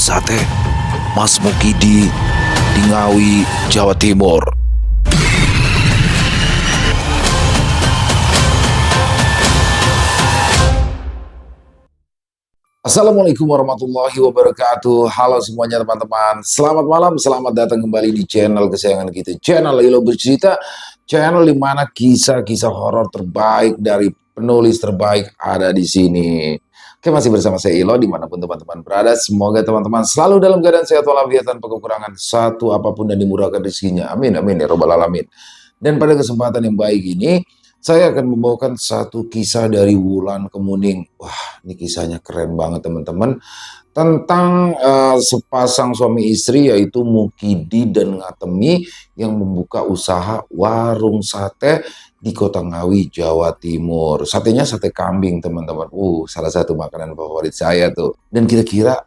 sate Mas Mukidi di Ngawi, Jawa Timur. Assalamualaikum warahmatullahi wabarakatuh. Halo semuanya teman-teman. Selamat malam, selamat datang kembali di channel kesayangan kita, channel Lilo Bercerita, channel di mana kisah-kisah horor terbaik dari penulis terbaik ada di sini. Oke, masih bersama saya Ilo dimanapun teman-teman berada. Semoga teman-teman selalu dalam keadaan sehat walafiat tanpa kekurangan satu apapun dan dimurahkan rezekinya. Amin amin ya robbal alamin. Dan pada kesempatan yang baik ini, saya akan membawakan satu kisah dari Wulan Kemuning. Wah, ini kisahnya keren banget teman-teman. Tentang sepasang suami istri yaitu Mukidi dan Ngatemi yang membuka usaha warung sate di Kota Ngawi, Jawa Timur. Satenya sate kambing teman-teman. Salah satu makanan favorit saya tuh. Dan kira-kira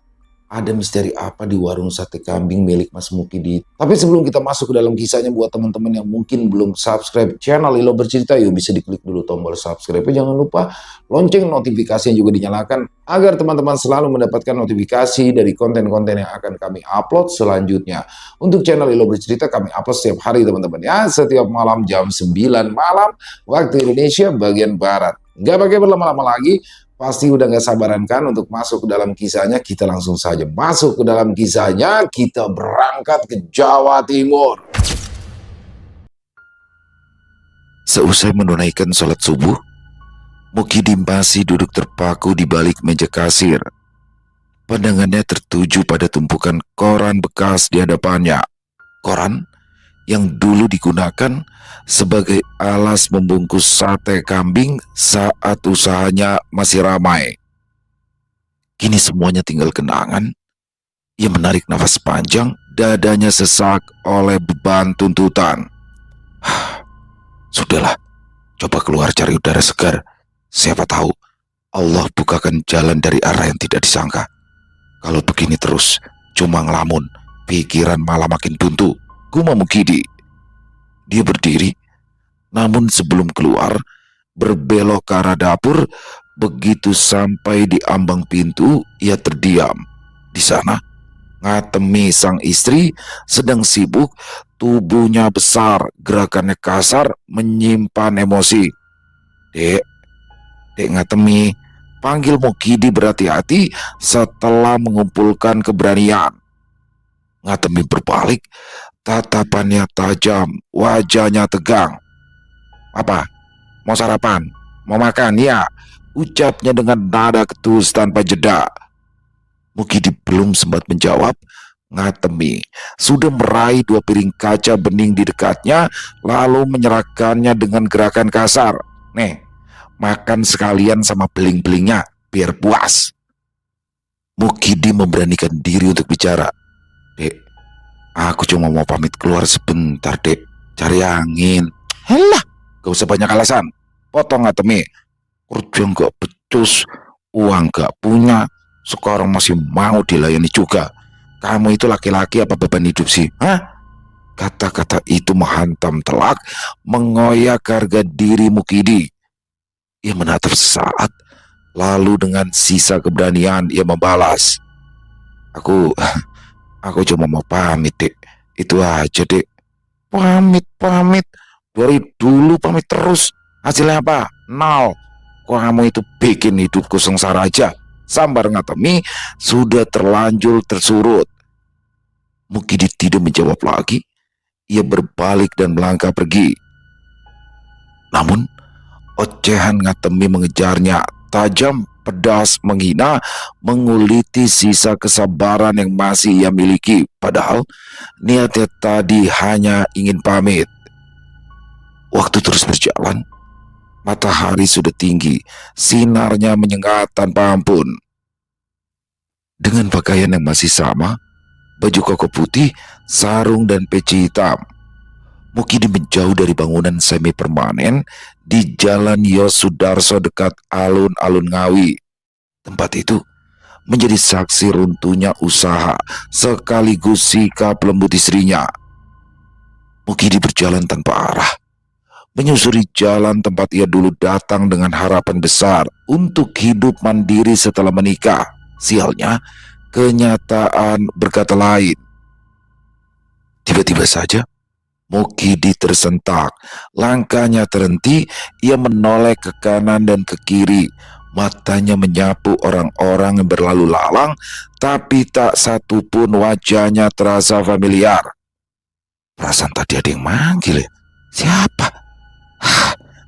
ada misteri apa di warung sate kambing milik Mas Mukidi? Tapi sebelum kita masuk ke dalam kisahnya, buat teman-teman yang mungkin belum subscribe channel Lilo Bercerita, yuk bisa diklik dulu tombol subscribe. Jangan lupa lonceng notifikasi yang juga dinyalakan agar teman-teman selalu mendapatkan notifikasi dari konten-konten yang akan kami upload selanjutnya. Untuk channel Lilo Bercerita kami upload setiap hari teman-teman ya, setiap malam jam 9 malam waktu Indonesia bagian Barat. Nggak pakai berlama-lama lagi, pasti udah gak sabaran kan untuk masuk ke dalam kisahnya. Kita langsung saja masuk ke dalam kisahnya. Kita berangkat ke Jawa Timur. Seusai menunaikan sholat subuh, Mukidi masih duduk terpaku di balik meja kasir. Pandangannya tertuju pada tumpukan koran bekas di hadapannya. Koran yang dulu digunakan sebagai alas membungkus sate kambing saat usahanya masih ramai. Kini semuanya tinggal kenangan. Ia menarik nafas panjang, dadanya sesak oleh beban tuntutan. Sudahlah, coba keluar cari udara segar. Siapa tahu Allah bukakan jalan dari arah yang tidak disangka. Kalau begini terus, cuma ngelamun, pikiran malah makin buntu, gumam Mukidi. Dia berdiri, namun sebelum keluar, berbelok ke arah dapur. Begitu sampai di ambang pintu, ia terdiam. Di sana, Ngatemi sang istri sedang sibuk, tubuhnya besar, gerakannya kasar, menyimpan emosi. Dek Ngatemi, panggil Mukidi berhati-hati setelah mengumpulkan keberanian. Ngatemi berbalik, tatapannya tajam, wajahnya tegang. Apa? Mau sarapan? Mau makan? Ya, ucapnya dengan nada ketus tanpa jeda. Mukidi belum sempat menjawab, Ngatemi sudah meraih 2 piring kaca bening di dekatnya, lalu menyerahkannya dengan gerakan kasar. Nih, makan sekalian sama beling-belingnya, biar puas. Mukidi memberanikan diri untuk bicara. Dek, aku cuma mau pamit keluar sebentar, Dek. Cari angin. Helah, gak usah banyak alasan. Potong Ngatemi. Kerja gak becus, uang gak punya, sekarang masih mau dilayani juga. Kamu itu laki-laki apa beban hidup sih? Hah? Kata-kata itu menghantam telak, mengoyak harga diri Mukidi. Ia menatap sesaat, lalu dengan sisa keberanian ia membalas. Aku cuma mau pamit, Dek. Itu aja, Dek. Pamit. Dari dulu pamit terus. Hasilnya apa? Nol. Kamu itu bikin hidupku sengsara aja. Sambar Ngatemi sudah terlanjur tersurut. Mukidi tidak menjawab lagi. Ia berbalik dan melangkah pergi. Namun, ocehan Ngatemi mengejarnya. Tajam, pedas, menghina, menguliti sisa kesabaran yang masih ia miliki. Padahal niatnya tadi hanya ingin pamit. Waktu terus berjalan. Matahari sudah tinggi, sinarnya menyengat tanpa ampun. Dengan pakaian yang masih sama, baju koko putih, sarung dan peci hitam, Mukidi menjauh dari bangunan semi permanen di Jalan Yosudarso dekat alun-alun Ngawi. Tempat itu menjadi saksi runtuhnya usaha sekaligus sikap lembut istrinya. Mukidi berjalan tanpa arah, menyusuri jalan tempat ia dulu datang dengan harapan besar untuk hidup mandiri setelah menikah. Sialnya, kenyataan berkata lain. Tiba-tiba saja Mukidi tersentak, langkahnya terhenti, ia menoleh ke kanan dan ke kiri, matanya menyapu orang-orang yang berlalu lalang, tapi tak satu pun wajahnya terasa familiar. Perasaan tadi ada yang manggil ya? Siapa?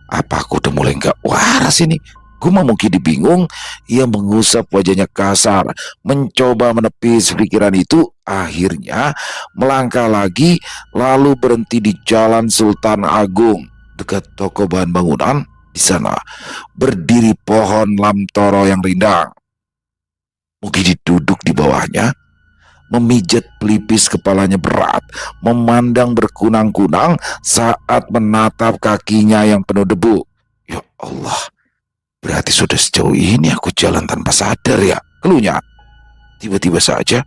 Apa aku udah mulai gak waras ini? Guma Mukidi bingung, ia mengusap wajahnya kasar, mencoba menepis pikiran itu, akhirnya melangkah lagi, lalu berhenti di Jalan Sultan Agung, dekat toko bahan bangunan. Di sana berdiri pohon lamtoro yang rindang. Mukidi duduk di bawahnya, memijat pelipis kepalanya berat, memandang berkunang-kunang saat menatap kakinya yang penuh debu. Ya Allah, berarti sudah sejauh ini aku jalan tanpa sadar ya, keluhnya. Tiba-tiba saja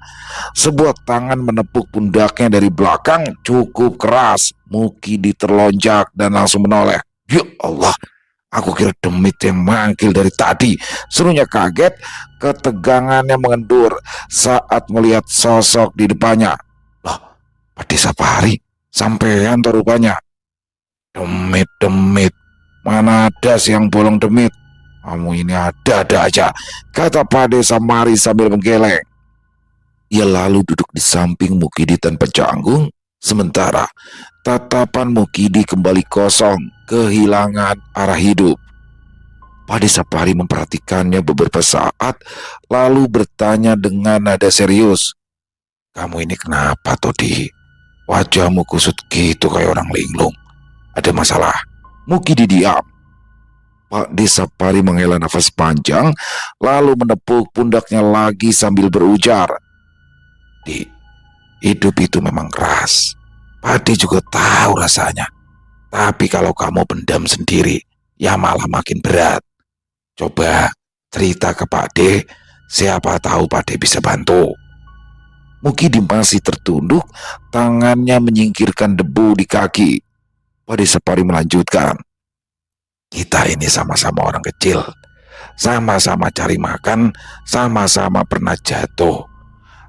sebuah tangan menepuk pundaknya dari belakang cukup keras. Mukidi terlonjak dan langsung menoleh. Ya Allah, aku kira demit yang manggil dari tadi, serunya kaget, ketegangannya mengendur saat melihat sosok di depannya. Loh, Pak Desa Pari, sampean tuh rupanya. Demit, mana ada siang bolong demit. Kamu ini ada-ada aja, kata Pak Desa Mari sambil menggeleng. Ia lalu duduk di samping Mukidi tanpa canggung, sementara tatapan Mukidi kembali kosong, kehilangan arah hidup. Pak Desa Pari memperhatikannya beberapa saat, lalu bertanya dengan nada serius. Kamu ini kenapa, Todi? Wajahmu kusut gitu kayak orang linglung. Ada masalah? Mukidi diam. Pak Desa Pari menghela nafas panjang, lalu menepuk pundaknya lagi sambil berujar. Di, hidup itu memang keras. Padi juga tahu rasanya. Tapi kalau kamu pendam sendiri, ya malah makin berat. Coba cerita ke Pak De, siapa tahu Pak De bisa bantu. Mukidi masih tertunduk, tangannya menyingkirkan debu di kaki. Pak Desa Pari melanjutkan. Kita ini sama-sama orang kecil, sama-sama cari makan, sama-sama pernah jatuh.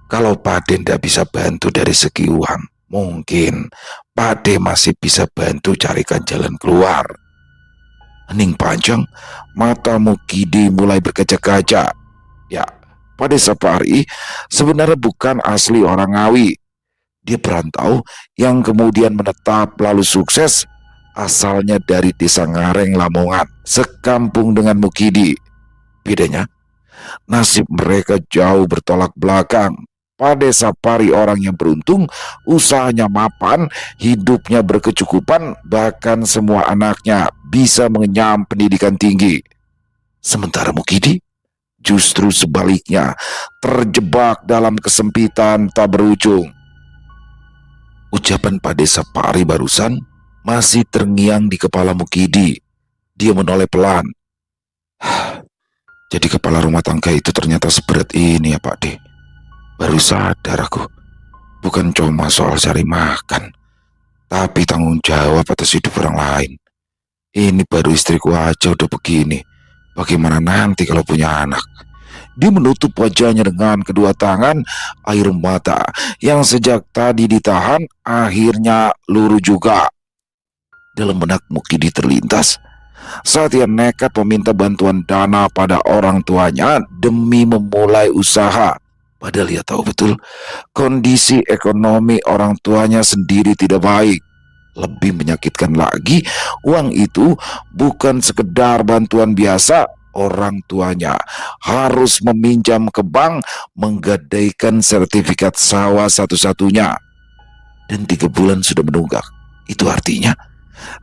Kalau Pak De tidak bisa bantu dari segi uang, mungkin Pak De masih bisa bantu carikan jalan keluar. Hening panjang, mata Mukidi mulai berkaca-kaca. Ya, Pak Desa Pari sebenarnya bukan asli orang Ngawi. Dia perantau yang kemudian menetap lalu sukses. Asalnya dari desa Ngareng, Lamongan, sekampung dengan Mukidi. Bedanya, nasib mereka jauh bertolak belakang. Pak Desa Pari orang yang beruntung, usahanya mapan, hidupnya berkecukupan, bahkan semua anaknya bisa mengenyam pendidikan tinggi. Sementara Mukidi justru sebaliknya, terjebak dalam kesempitan tak berujung. Ucapan Pak Desa Pari barusan masih terngiang di kepala Mukidi. Dia menoleh pelan. Jadi kepala rumah tangga itu ternyata seberat ini ya Pak De. Baru sadar aku. Bukan cuma soal cari makan, tapi tanggung jawab atas hidup orang lain. Ini baru istriku aja udah begini. Bagaimana nanti kalau punya anak? Dia menutup wajahnya dengan kedua tangan, air mata yang sejak tadi ditahan akhirnya luruh juga. Dalam benak Mukidi terlintas saat ia nekat meminta bantuan dana pada orang tuanya demi memulai usaha. Padahal ia tahu betul kondisi ekonomi orang tuanya sendiri tidak baik. Lebih menyakitkan lagi, uang itu bukan sekedar bantuan biasa. Orang tuanya harus meminjam ke bank, menggadaikan sertifikat sawah satu-satunya. Dan 3 bulan sudah menunggak. Itu artinya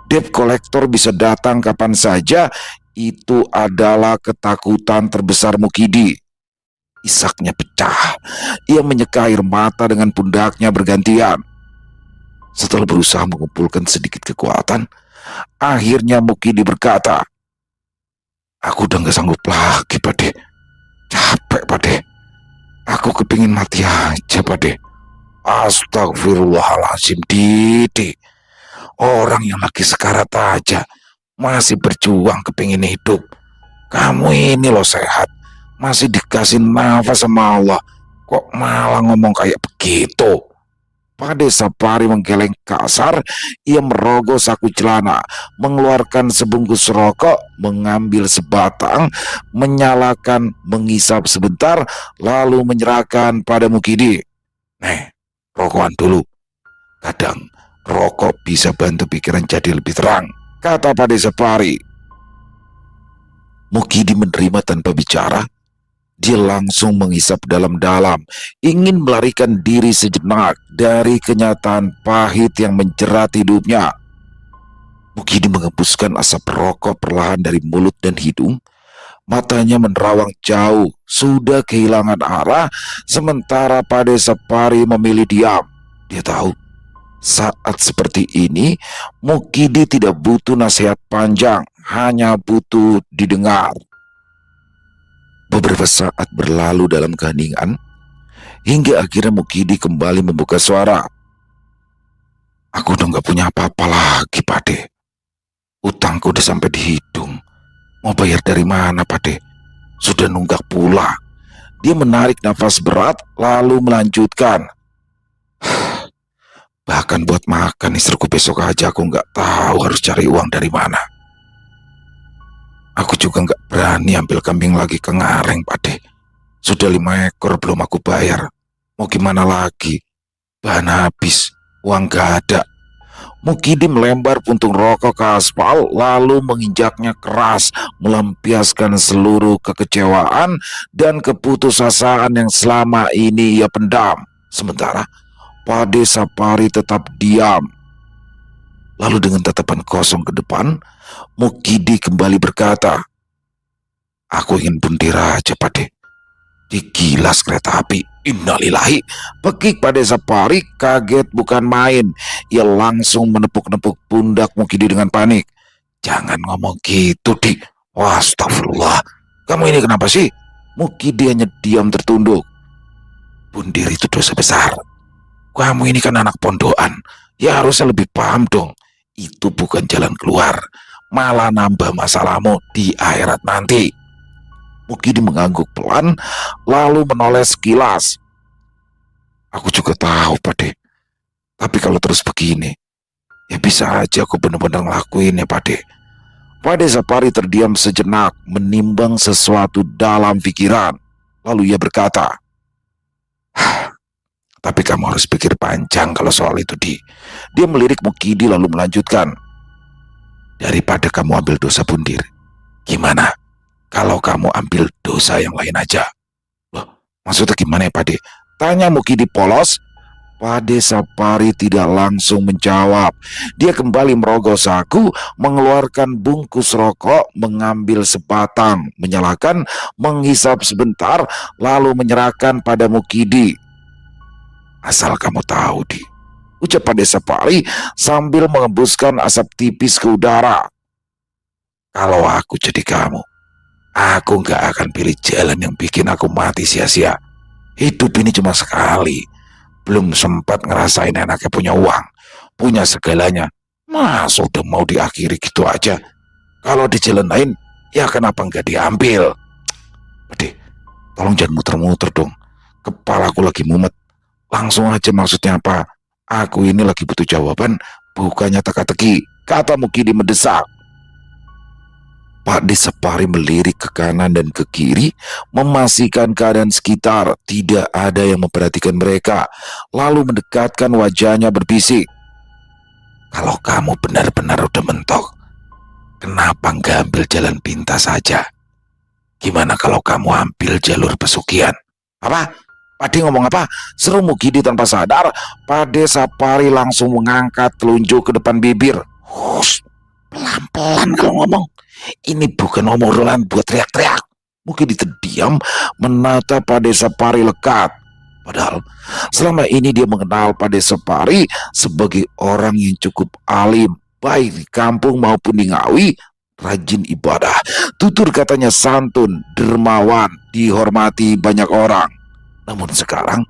debt collector bisa datang kapan saja. Itu adalah ketakutan terbesar Mukidi. Isaknya pecah. Ia menyeka air mata dengan pundaknya bergantian. Setelah berusaha mengumpulkan sedikit kekuatan, akhirnya Mukidi berkata, aku udah gak sanggup lagi Pak De. Capek Pak De. Aku kepingin mati aja Pak De. Astagfirullahaladzim Didi. Orang yang lagi sekarat aja masih berjuang kepingin hidup. Kamu ini loh sehat, masih dikasih nafas sama Allah, kok malah ngomong kayak begitu? Pade Sapari menggeleng kasar. Ia merogoh saku celana, mengeluarkan sebungkus rokok, mengambil sebatang, menyalakan, mengisap sebentar, lalu menyerahkan pada Mukidi. "Nih, rokokan dulu. Kadang rokok bisa bantu pikiran jadi lebih terang," kata Pade Sapari. Mukidi menerima tanpa bicara. Dia langsung mengisap dalam-dalam, ingin melarikan diri sejenak dari kenyataan pahit yang menjerat hidupnya. Mukidi mengembuskan asap rokok perlahan dari mulut dan hidung. Matanya menerawang jauh, sudah kehilangan arah, sementara Pade Sapari memilih diam. Dia tahu, saat seperti ini, Mukidi tidak butuh nasihat panjang, hanya butuh didengar. Beberapa saat berlalu dalam keheningan, hingga akhirnya Mukidi kembali membuka suara. "Aku udah gak punya apa-apa lagi, Pade. Utangku udah sampai di hidung. Mau bayar dari mana, Pade? Sudah nunggak pula." Dia menarik nafas berat, lalu melanjutkan. "Bahkan buat makan istriku besok aja aku gak tahu harus cari uang dari mana. Aku juga gak berani ambil kambing lagi ke Ngareng, Pade. Sudah 5 ekor belum aku bayar. Mau gimana lagi? Bahan habis, uang gak ada." Mukidi melempar puntung rokok ke aspal, lalu menginjaknya keras, melampiaskan seluruh kekecewaan dan keputusasaan yang selama ini ia pendam. Sementara Pade Sapari tetap diam. Lalu dengan tatapan kosong ke depan, Mukidi kembali berkata, "Aku ingin buntir aja, Pade. Digilas kereta api." Innalillahi. Pekik Pade Sapari kaget bukan main. Ia langsung menepuk-nepuk pundak Mukidi dengan panik. "Jangan ngomong gitu, Di. Astagfirullah. Kamu ini kenapa sih?" Mukidi hanya diam tertunduk. "Bundir itu dosa besar. Kamu ini kan anak pondokan. Ya harusnya lebih paham dong. Itu bukan jalan keluar. Malah nambah masalahmu di akhirat nanti." Mukidi mengangguk pelan, lalu menoleh sekilas. "Aku juga tahu, Pade. Tapi kalau terus begini, ya bisa aja aku benar-benar ngelakuin ya, Pade." Pade Sapari terdiam sejenak, menimbang sesuatu dalam pikiran. Lalu ia berkata, "Tapi kamu harus pikir panjang kalau soal itu, Di." Dia melirik Mukidi lalu melanjutkan, "Daripada kamu ambil dosa bundir, gimana kalau kamu ambil dosa yang lain aja?" "Loh, maksudnya gimana ya, Pade?" tanya Mukidi polos. Pade Sapari tidak langsung menjawab. Dia kembali merogoh saku, mengeluarkan bungkus rokok, mengambil sebatang, menyalakan, menghisap sebentar, lalu menyerahkan pada Mukidi. "Asal kamu tahu, Di," ucap Pade Sapari sambil mengembuskan asap tipis ke udara, "kalau aku jadi kamu, aku gak akan pilih jalan yang bikin aku mati sia-sia. Hidup ini cuma sekali. Belum sempat ngerasain enaknya punya uang, punya segalanya. Masa udah mau diakhiri gitu aja? Kalau di jalan lain, ya kenapa nggak diambil?" "Deh, tolong jangan muter-muter dong. Kepalaku lagi mumet. Langsung aja maksudnya apa? Aku ini lagi butuh jawaban, bukannya teka-teki," kata Mukidi mendesak. Pak Sapari melirik ke kanan dan ke kiri, memastikan keadaan sekitar tidak ada yang memperhatikan mereka, lalu mendekatkan wajahnya berbisik, "Kalau kamu benar-benar udah mentok, kenapa nggak ambil jalan pintas saja? Gimana kalau kamu ambil jalur pesugihan?" "Apa? Pade ngomong apa?" seru Mukidi tanpa sadar. Pade Sapari langsung mengangkat telunjuk ke depan bibir. "Hush, pelan-pelan kalau ngomong. Ini bukan obrolan buat teriak-teriak." Mukidi terdiam menatap Pade Sapari lekat. Padahal selama ini dia mengenal Pade Sapari sebagai orang yang cukup alim, baik di kampung maupun di Ngawi, rajin ibadah, tutur katanya santun, dermawan, dihormati banyak orang. Namun sekarang,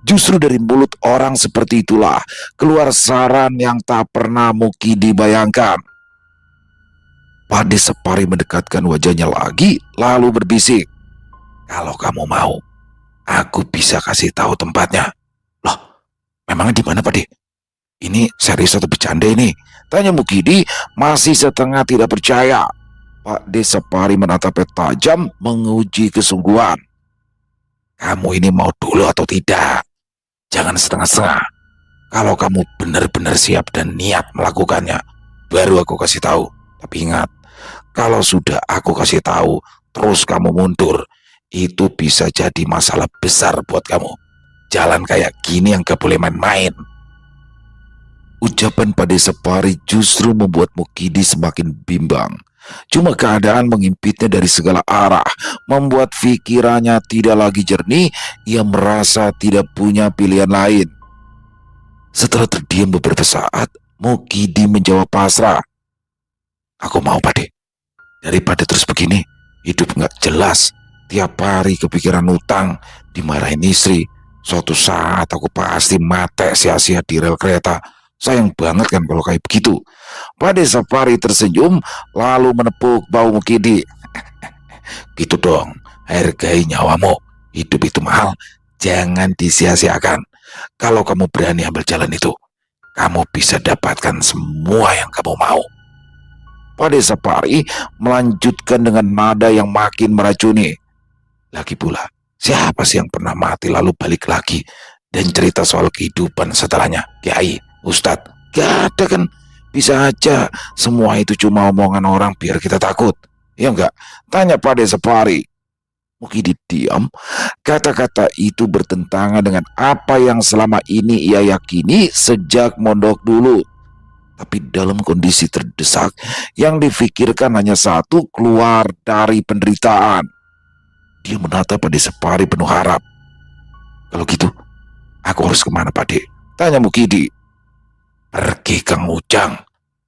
justru dari mulut orang seperti itulah keluar saran yang tak pernah Mukidi bayangkan. Pade Sapari mendekatkan wajahnya lagi, lalu berbisik, "Kalau kamu mau, Aku bisa kasih tahu tempatnya. Loh, memangnya di mana, Pak De? Ini serius atau bercanda ini? Tanya Mukidi masih setengah tidak percaya. Pak De Sapari menatapnya tajam menguji kesungguhan. Kamu ini mau dulu atau tidak? Jangan setengah-setengah. Kalau kamu benar-benar siap dan niat melakukannya, baru aku kasih tahu. Tapi ingat, kalau sudah aku kasih tahu, terus kamu mundur, itu bisa jadi masalah besar buat kamu. Jalan kayak gini yang gak boleh main-main. Ucapan Pak De Sapari justru membuat Mukidi semakin bimbang. Cuma keadaan mengimpitnya dari segala arah, membuat pikirannya tidak lagi jernih. Ia merasa tidak punya pilihan lain. Setelah terdiam beberapa saat, Mukidi menjawab pasrah. Aku mau, Pak De. Daripada terus begini, hidup nggak jelas. Tiap hari kepikiran utang, dimarahin istri. Suatu saat aku pasti mati sia-sia di rel kereta. Sayang banget kan kalau kayak begitu. Pak De Sapari tersenyum lalu menepuk bahu Mukidi. Gitu dong, hargai nyawamu. Hidup itu mahal, jangan disia-siakan. Kalau kamu berani ambil jalan itu, kamu bisa dapatkan semua yang kamu mau. Pak De Sapari melanjutkan dengan nada yang makin meracuni. Lagi pula, siapa sih yang pernah mati lalu balik lagi dan cerita soal kehidupan setelahnya? Kiai, Ustadz, gak ada kan? Bisa aja semua itu cuma omongan orang biar kita takut. Ya enggak? Tanya Pak De Sapari. Mukidi diam. Kata-kata itu bertentangan dengan apa yang selama ini ia yakini sejak mondok dulu. Tapi dalam kondisi terdesak, yang difikirkan hanya satu, keluar dari penderitaan. Dia menatap Pak De Sapari penuh harap. Kalau gitu, aku harus kemana, Pak De? Tanya Mukidi. Pergi ke Ngujang.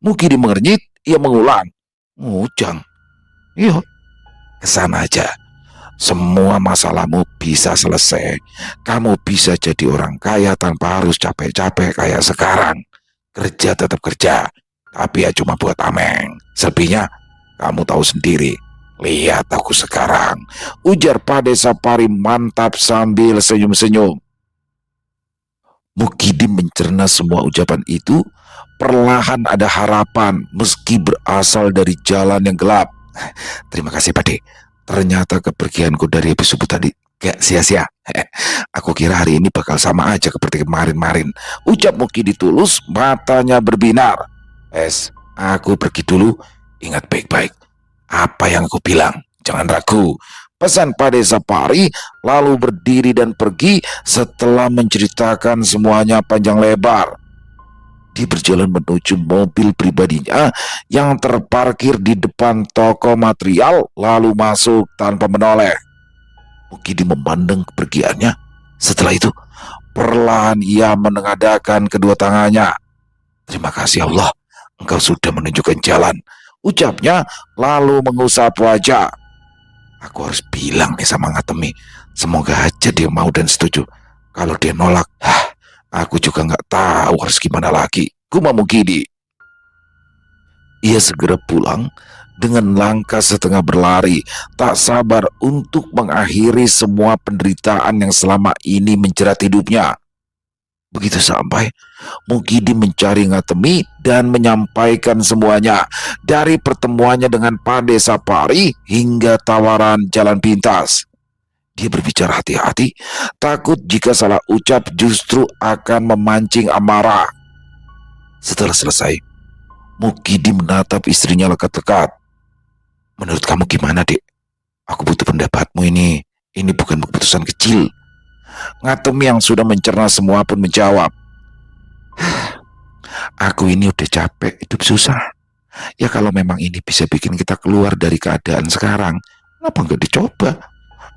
Mukidi mengernyit, ia mengulang. Ngujang? Iya, kesana aja. Semua masalahmu bisa selesai. Kamu bisa jadi orang kaya tanpa harus capek-capek kayak sekarang. Kerja tetap kerja, tapi ya cuma buat ameng. Selebihnya kamu tahu sendiri. Lihat aku sekarang, ujar Pak De Sapari mantap sambil senyum-senyum. Mukidi mencerna semua ucapan itu. Perlahan ada harapan meski berasal dari jalan yang gelap. Terima kasih Pak De. Ternyata kepergianku dari episode tadi gak sia-sia. Aku kira hari ini bakal sama aja seperti kemarin-marin. Ucap Mukidi tulus, matanya berbinar. Aku pergi dulu. Ingat baik-baik apa yang aku bilang. Jangan ragu. Pesan Pak De Sapari lalu berdiri dan pergi setelah menceritakan semuanya panjang lebar. Dia berjalan menuju mobil pribadinya yang terparkir di depan toko material lalu masuk tanpa menoleh. Mukidi memandang kepergiannya. Setelah itu, perlahan ia menengadahkan kedua tangannya. Terima kasih Allah, engkau sudah menunjukkan jalan. Ucapnya lalu mengusap wajah. Aku harus bilang nih sama Ngatemi. Semoga aja dia mau dan setuju. Kalau dia nolak, aku juga nggak tahu harus gimana lagi. Gumam Mukidi. Ia segera pulang dengan langkah setengah berlari, tak sabar untuk mengakhiri semua penderitaan yang selama ini menjerat hidupnya. Begitu sampai, Mukidi mencari Ngatemi dan menyampaikan semuanya, dari pertemuannya dengan Pak De Sapari hingga tawaran jalan pintas. Dia berbicara hati-hati, takut jika salah ucap justru akan memancing amarah. Setelah selesai, Mukidi menatap istrinya lekat-lekat. Menurut kamu gimana, Dek? Aku butuh pendapatmu ini. Ini bukan keputusan kecil. Ngatemi yang sudah mencerna semua pun menjawab. Aku ini udah capek hidup susah. Ya kalau memang ini bisa bikin kita keluar dari keadaan sekarang, kenapa nggak dicoba?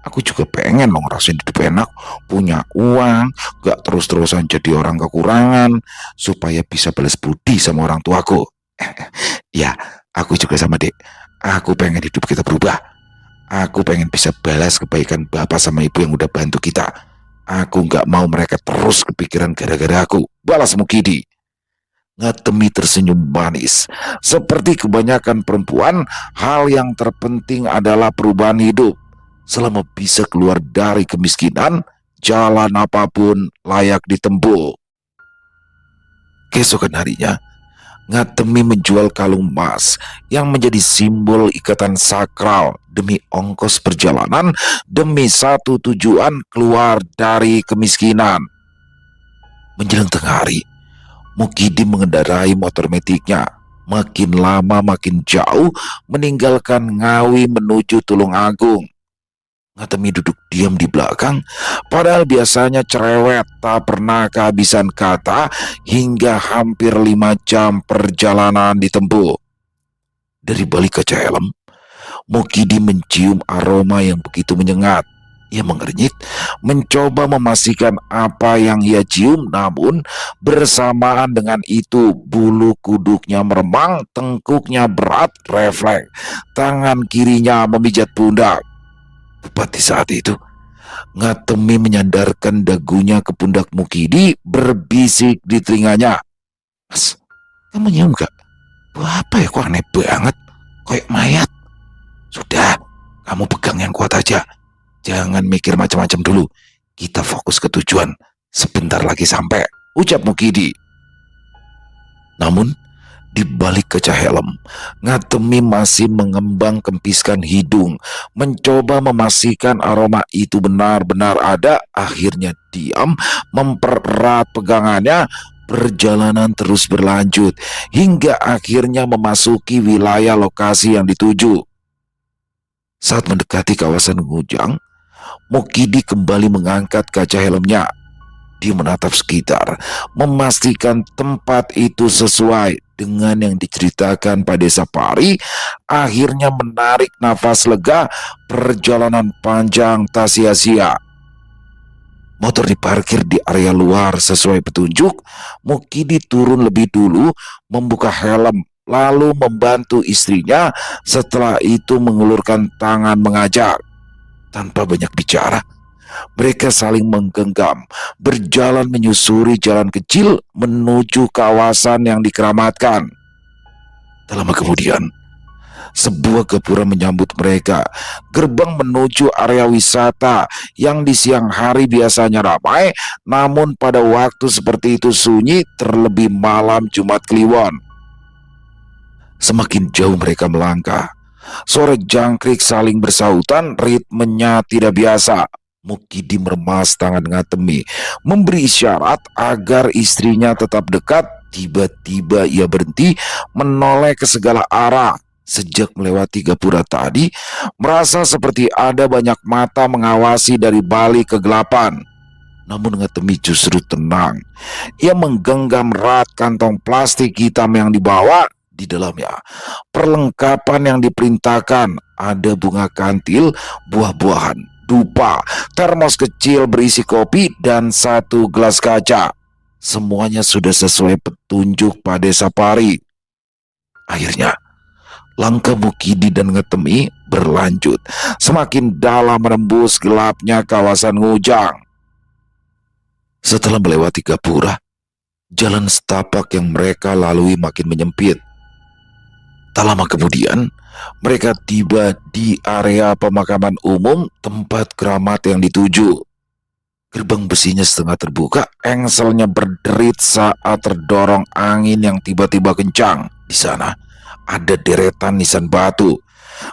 Aku juga pengen loh ngerasain hidup enak, punya uang, gak terus-terusan jadi orang kekurangan, supaya bisa balas budi sama orang tuaku. Ya, aku juga sama Dek. Aku pengen hidup kita berubah. Aku pengen bisa balas kebaikan bapak sama ibu yang udah bantu kita. Aku gak mau mereka terus kepikiran gara-gara aku. Balas Mukidi. Ngatemi tersenyum manis. Seperti kebanyakan perempuan, hal yang terpenting adalah perubahan hidup. Selama bisa keluar dari kemiskinan, jalan apapun layak ditempuh. Keesokan harinya, Ngatemi menjual kalung emas yang menjadi simbol ikatan sakral demi ongkos perjalanan demi satu tujuan keluar dari kemiskinan. Menjelang tengah hari, Mukidi mengendarai motor metiknya. Makin lama makin jauh meninggalkan Ngawi menuju Tulung Agung. Ngatemi duduk diam di belakang, padahal biasanya cerewet tak pernah kehabisan kata hingga hampir 5 jam perjalanan ditempuh. Dari balik kaca helm, Mukidi mencium aroma yang begitu menyengat. Ia mengernyit, mencoba memastikan apa yang ia cium, namun bersamaan dengan itu bulu kuduknya meremang, tengkuknya berat, refleks. Tangan kirinya memijat pundak. Tepat di saat itu, Ngatemi menyandarkan dagunya ke pundak Mukidi, berbisik di telinganya. "Mas, kamu nyium gak? Apa ya, kok aneh banget, kayak mayat. Sudah, kamu pegang yang kuat aja. Jangan mikir macam-macam dulu. Kita fokus ke tujuan. Sebentar lagi sampai," ucap Mukidi. Namun, di balik kaca helm, Ngatemi masih mengembang kempiskan hidung, mencoba memastikan aroma itu benar-benar ada. Akhirnya diam, mempererat pegangannya. Perjalanan terus berlanjut hingga akhirnya memasuki wilayah lokasi yang dituju. Saat mendekati kawasan Ngujang, Mukidi kembali mengangkat kaca helmnya. Dia menatap sekitar, memastikan tempat itu sesuai dengan yang diceritakan pada Sapari. Akhirnya menarik nafas lega, perjalanan panjang tak sia-sia. Motor diparkir di area luar sesuai petunjuk. Mukidi turun lebih dulu, membuka helm, lalu membantu istrinya. Setelah itu mengulurkan tangan mengajak. Tanpa banyak bicara, mereka saling menggenggam, berjalan menyusuri jalan kecil menuju kawasan yang dikeramatkan. Tak lama kemudian, sebuah gapura menyambut mereka. Gerbang menuju area wisata yang di siang hari biasanya ramai, namun pada waktu seperti itu sunyi, terlebih malam Jumat Kliwon. Semakin jauh mereka melangkah, suara jangkrik saling bersautan, ritmenya tidak biasa. Mukidi meremas tangan Ngatemi, memberi isyarat agar istrinya tetap dekat. Tiba-tiba ia berhenti, menoleh ke segala arah. Sejak melewati gapura tadi, merasa seperti ada banyak mata mengawasi dari balik kegelapan. Namun Ngatemi justru tenang. Ia menggenggam erat kantong plastik hitam yang dibawa. Di dalamnya, perlengkapan yang diperintahkan, ada bunga kantil, buah-buahan, dupa, termos kecil berisi kopi, dan 1 gelas kaca. Semuanya sudah sesuai petunjuk pada Sapari. Akhirnya, langkah Mukidi dan Ngatemi berlanjut, semakin dalam menembus gelapnya kawasan Ngujang. Setelah melewati gapura, jalan setapak yang mereka lalui makin menyempit. Tak lama kemudian, mereka tiba di area pemakaman umum tempat keramat yang dituju. Gerbang besinya setengah terbuka, engselnya berderit saat terdorong angin yang tiba-tiba kencang. Di sana ada deretan nisan batu.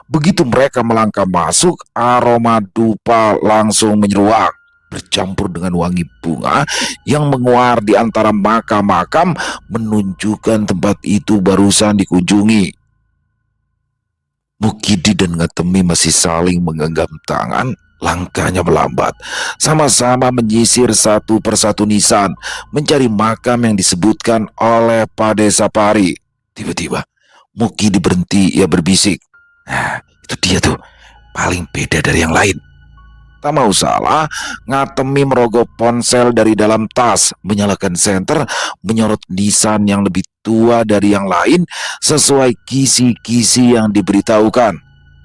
Begitu mereka melangkah masuk, aroma dupa langsung menyeruak, bercampur dengan wangi bunga yang menguar di antara makam-makam, menunjukkan tempat itu barusan dikunjungi. Mukidi dan Ngatemi masih saling menggenggam tangan. Langkahnya melambat, sama-sama menyisir satu persatu nisan, mencari makam yang disebutkan oleh Pade Sapari. Tiba-tiba Mukidi berhenti. Ia berbisik, "Nah, itu dia tuh, paling beda dari yang lain." Tak mau salah, Ngatemi merogoh ponsel dari dalam tas, menyalakan senter, menyorot nisan yang lebih tua dari yang lain sesuai kisi-kisi yang diberitahukan.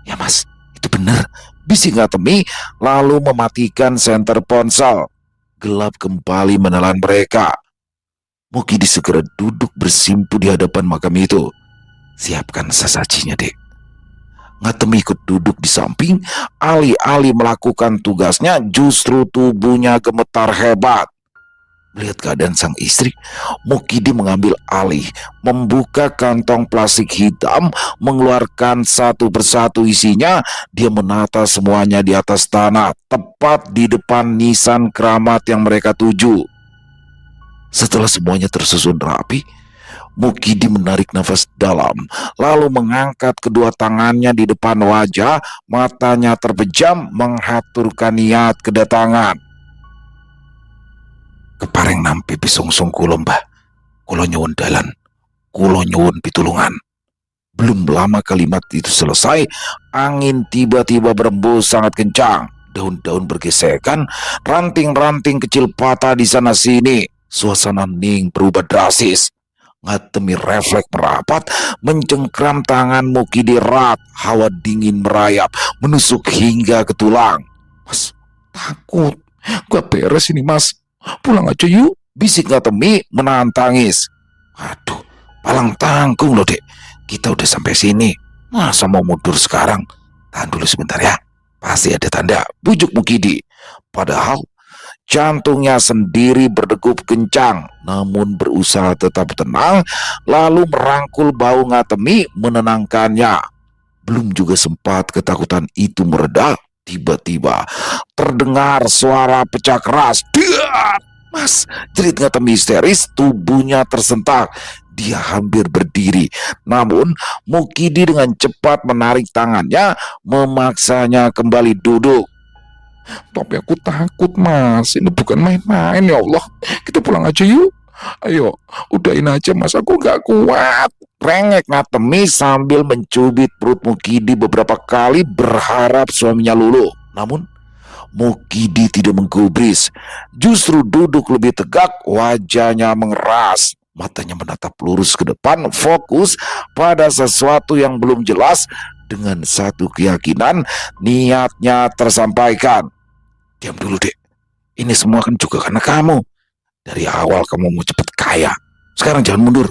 "Ya mas, itu benar," bisik Ngatemi, lalu mematikan senter ponsel. Gelap kembali menelan mereka. Mukidi segera duduk bersimpu di hadapan makam itu. "Siapkan sesajinya, Dek." Ngatemi ikut duduk di samping, alih-alih melakukan tugasnya justru tubuhnya gemetar hebat. Melihat keadaan sang istri, Mukidi mengambil alih, membuka kantong plastik hitam, mengeluarkan satu persatu isinya. Dia menata semuanya di atas tanah, tepat di depan nisan keramat yang mereka tuju. Setelah semuanya tersusun rapi, Mukidi menarik nafas dalam, lalu mengangkat kedua tangannya di depan wajah, matanya terpejam, menghaturkan niat kedatangan. Kepareng nampi pisungsung kulo mbah, kulo nyuwun dalan, kulo nyuwun pitulungan. Belum lama kalimat itu selesai, angin tiba-tiba berembus sangat kencang. Daun-daun bergesekan, ranting-ranting kecil patah di sana sini. Suasana hening berubah drastis. Ngatemi refleks merapat, mencengkram tangan Mukidi erat. Hawa dingin merayap, menusuk hingga ke tulang. Mas, takut. Gak beres ini mas. Pulang aja yuk, bisik Ngatemi menahan tangis. Aduh, palang tanggung loh dek. Kita udah sampai sini. Masa mau mundur sekarang? Tahan dulu sebentar ya. Pasti ada tanda, bujuk Mukidi. Padahal jantungnya sendiri berdegup kencang, namun berusaha tetap tenang, lalu merangkul bahu Ngatemi menenangkannya. Belum juga sempat ketakutan itu mereda, tiba-tiba terdengar suara pecah keras. Diat! Mas, jerit Ngatemi histeris, tubuhnya tersentak. Dia hampir berdiri, namun Mukidi dengan cepat menarik tangannya, memaksanya kembali duduk. Tapi aku takut mas, ini bukan main-main ya Allah. Kita pulang aja yuk. Ayo, udahin aja mas, aku gak kuat. Rengek Ngatemi sambil mencubit perut Mukidi beberapa kali berharap suaminya luluh. Namun Mukidi tidak menggubris, justru duduk lebih tegak, wajahnya mengeras. Matanya menatap lurus ke depan, fokus pada sesuatu yang belum jelas. Dengan satu keyakinan, niatnya tersampaikan. Diam dulu dek, ini semua kan juga karena kamu. Dari awal kamu mau cepet kaya, sekarang jangan mundur.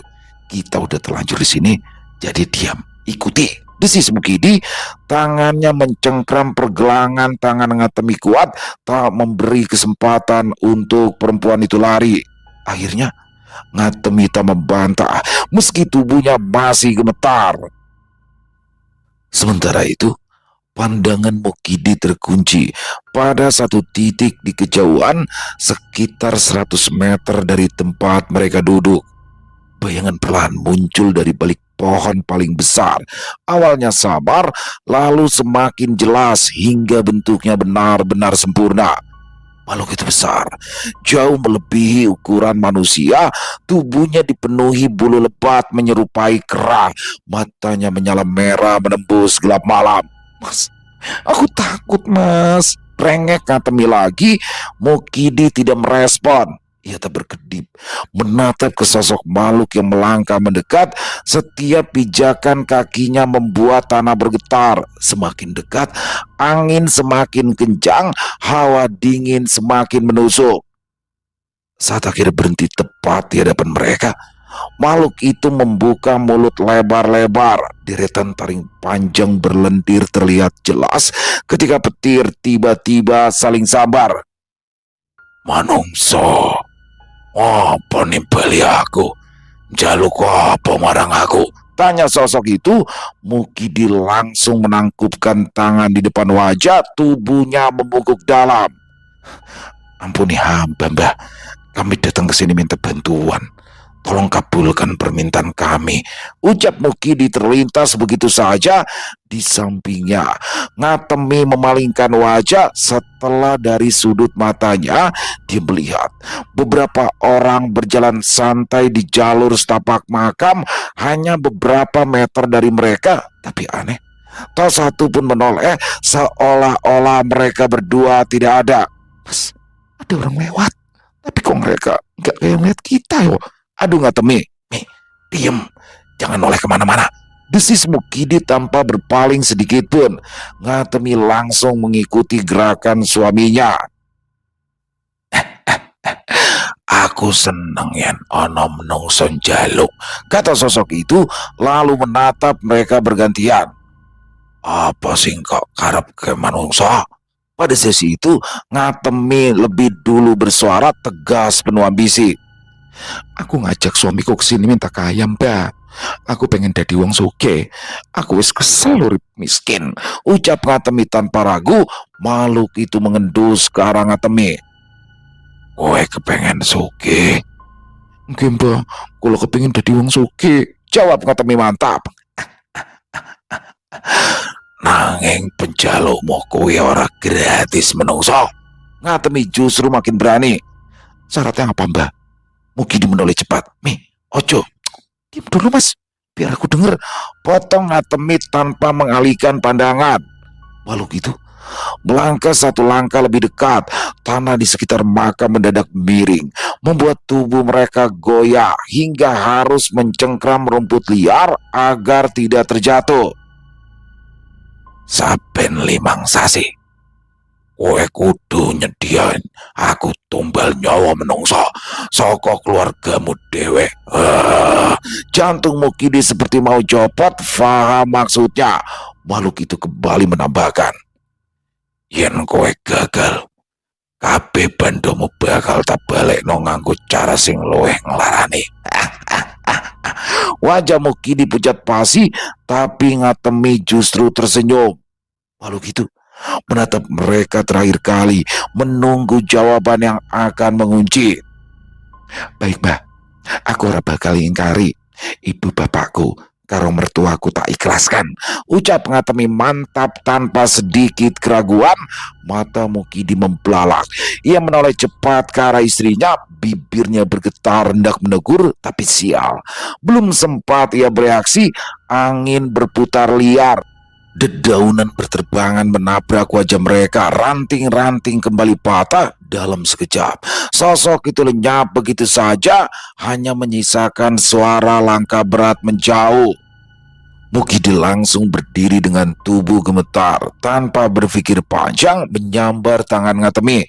Kita udah terlanjur di sini, jadi diam, ikuti. Desis Mukidi, tangannya mencengkram pergelangan tangan Ngatemi kuat, tak memberi kesempatan untuk perempuan itu lari. Akhirnya Ngatemi tak membantah, meski tubuhnya masih gemetar. Sementara itu, pandangan Mukidi terkunci pada satu titik di kejauhan sekitar 100 meter dari tempat mereka duduk. Bayangan perlahan muncul dari balik pohon paling besar. Awalnya samar, lalu semakin jelas hingga bentuknya benar-benar sempurna. Makhluk itu besar, jauh melebihi ukuran manusia. Tubuhnya dipenuhi bulu lebat menyerupai kera. Matanya menyala merah menembus gelap malam. Mas, aku takut mas. Rengek Ngatemi lagi. Mukidi tidak merespon. Ia tak berkedip, menatap ke sosok makhluk yang melangkah mendekat. Setiap pijakan kakinya membuat tanah bergetar. Semakin dekat, angin semakin kencang, hawa dingin semakin menusuk. Saat akhirnya berhenti tepat di hadapan mereka, makhluk itu membuka mulut lebar-lebar. Deretan taring panjang berlendir terlihat jelas ketika petir tiba-tiba saling sambar. Manungso, apa nih bali aku? Jaluk apa marang aku? Tanya sosok itu. Mukidi langsung menangkupkan tangan di depan wajah, tubuhnya membungkuk dalam. Ampuni hamba mbah, kami datang ke sini minta bantuan. Tolong kabulkan permintaan kami, ucap Mukidi terlintas begitu saja. Di sampingnya, Ngatemi memalingkan wajah. Setelah dari sudut matanya, dia melihat beberapa orang berjalan santai di jalur setapak makam, hanya beberapa meter dari mereka. Tapi aneh, tak satu pun menoleh, seolah-olah mereka berdua tidak ada. Mas, ada orang lewat, tapi kok mereka nggak kayak ngeliat kita yo. Aduh Ngatemi, diem, jangan noleh kemana-mana, desis Mukidi tanpa berpaling sedikit pun. Ngatemi langsung mengikuti gerakan suaminya. Aku seneng yen ono menungso njaluk, kata sosok itu lalu menatap mereka bergantian. Apa sih kok karep ke manungsa? Pada sesi itu, Ngatemi lebih dulu bersuara tegas penuh ambisi. Aku ngajak suamiku ke sini minta kaya, Mbak. Aku pengen dadi wong sugih. Aku wis kesel urip miskin. Ucap Ngatemi tanpa ragu, makhluk itu mengendus ke arah Ngatemi. Kowe kepengen sugih? Nggih, Mbak. Kula kepengin dadi wong sugih. Jawab Ngatemi mantap. Nanging penjalukmu kuwi ora gratis menungso. Ngatemi justru makin berani. Syaratnya apa, Mbak? Mugidi menoleh cepat. Mi, ojo. Diam dulu, Mas. Biar aku denger. Potong Ngatemi tanpa mengalihkan pandangan. Makhluk itu melangkah satu langkah lebih dekat. Tanah di sekitar makam mendadak miring, membuat tubuh mereka goyah hingga harus mencengkram rumput liar agar tidak terjatuh. Saben 5 sasi, kowe kudu nyediain aku tumbal nyawa menungso saka keluargamu dhewe. Jantung Mukidi seperti mau copot. Faham maksudnya. Makhluk itu kembali menambahkan, yen kowe gagal, kabeh bandomu bakal tak balekno nganggo cara sing luwih nglarani. Wajah Mukidi pucat pasi, tapi Ngatemi justru tersenyum. Makhluk itu menatap mereka terakhir kali, menunggu jawaban yang akan mengunci. Baik, Mbah. Aku ora bakal ingkari. Ibu bapakku karo mertuaku tak ikhlaskan. Ucap Ngatemi mantap tanpa sedikit keraguan. Mata Mukidi membelalak. Ia menoleh cepat ke arah istrinya. Bibirnya bergetar hendak menegur, tapi sial. Belum sempat ia bereaksi, angin berputar liar. Dedaunan berterbangan menabrak wajah mereka. Ranting-ranting kembali patah dalam sekejap. Sosok itu lenyap begitu saja, hanya menyisakan suara langkah berat menjauh. Mukidi langsung berdiri dengan tubuh gemetar. Tanpa berpikir panjang, menyambar tangan Ngatemi.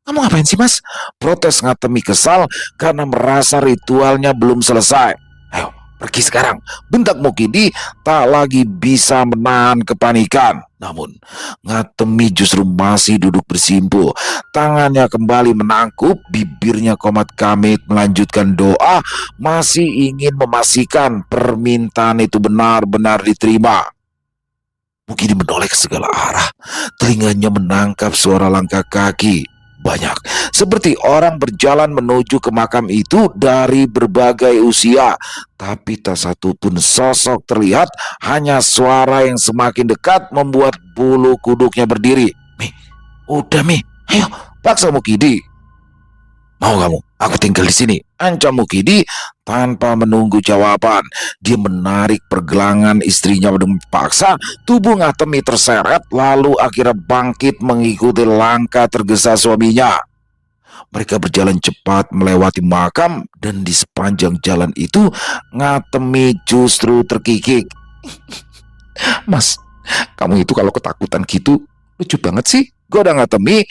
Kamu ngapain sih, Mas? Protes Ngatemi kesal karena merasa ritualnya belum selesai. Ayo, pergi sekarang, bentak Mukidi, tak lagi bisa menahan kepanikan. Namun, Ngatemi justru masih duduk bersimpuh. Tangannya kembali menangkup, bibirnya komat kamit melanjutkan doa, masih ingin memastikan permintaan itu benar-benar diterima. Mukidi menoleh ke segala arah. Telinganya menangkap suara langkah kaki. Banyak, seperti orang berjalan menuju ke makam itu dari berbagai usia. Tapi tak satu pun sosok terlihat, hanya suara yang semakin dekat membuat bulu kuduknya berdiri. Mi, udah Mi, ayo, paksa Mukidi. Mau kamu? Aku tinggal di sini, ancam Mukidi tanpa menunggu jawaban. Dia menarik pergelangan istrinya dengan paksa. Tubuh Ngatemi terseret, lalu akhirnya bangkit mengikuti langkah tergesa suaminya. Mereka berjalan cepat melewati makam, dan di sepanjang jalan itu Ngatemi justru terkikik. Mas, kamu itu kalau ketakutan gitu lucu banget sih. Goda Ngatemi.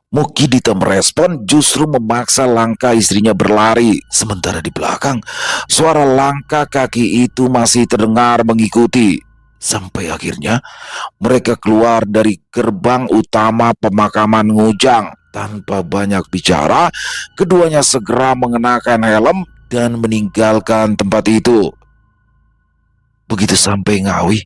Mukidi tak merespon, justru memaksa langkah istrinya berlari. Sementara di belakang, suara langkah kaki itu masih terdengar mengikuti. Sampai akhirnya mereka keluar dari gerbang utama pemakaman Ngujang. Tanpa banyak bicara, keduanya segera mengenakan helm dan meninggalkan tempat itu. Begitu sampai Ngawi,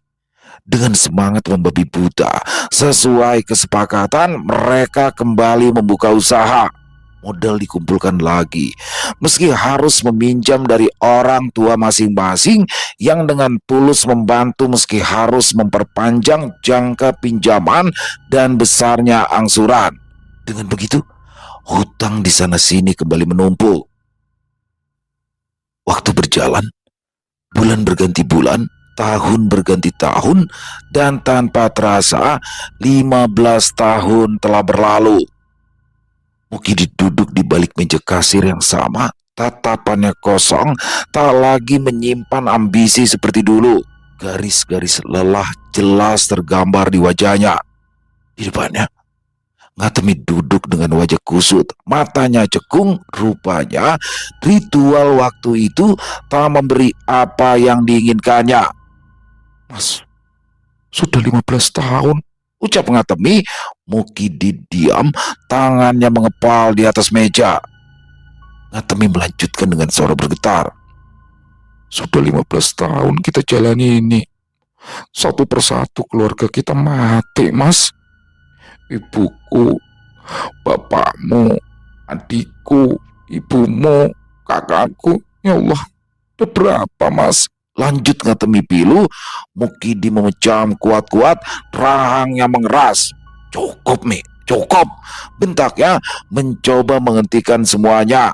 dengan semangat membabi buta, sesuai kesepakatan, mereka kembali membuka usaha. Modal dikumpulkan lagi, meski harus meminjam dari orang tua masing-masing yang dengan tulus membantu, meski harus memperpanjang jangka pinjaman dan besarnya angsuran. Dengan begitu, hutang di sana-sini kembali menumpuk. Waktu berjalan, bulan berganti bulan, tahun berganti tahun, dan tanpa terasa 15 tahun telah berlalu. Mukidi duduk di balik meja kasir yang sama, tatapannya kosong, tak lagi menyimpan ambisi seperti dulu. Garis-garis lelah jelas tergambar di wajahnya. Di depannya, Ngatemi duduk dengan wajah kusut, matanya cekung. Rupanya ritual waktu itu tak memberi apa yang diinginkannya. Mas, Sudah 15 tahun, ucap Ngatemi. Mukidi diam, tangannya mengepal di atas meja. Ngatemi melanjutkan dengan suara bergetar. Sudah 15 tahun kita jalani ini. Satu persatu keluarga kita mati, Mas. Ibuku, bapakmu, adikku, ibumu, kakakku. Ya Allah, ada berapa, Mas? Lanjut Ngatemi pilu. Mukidi memecam kuat-kuat, rahangnya mengeras. Cukup, Mi, cukup, bentaknya mencoba menghentikan semuanya.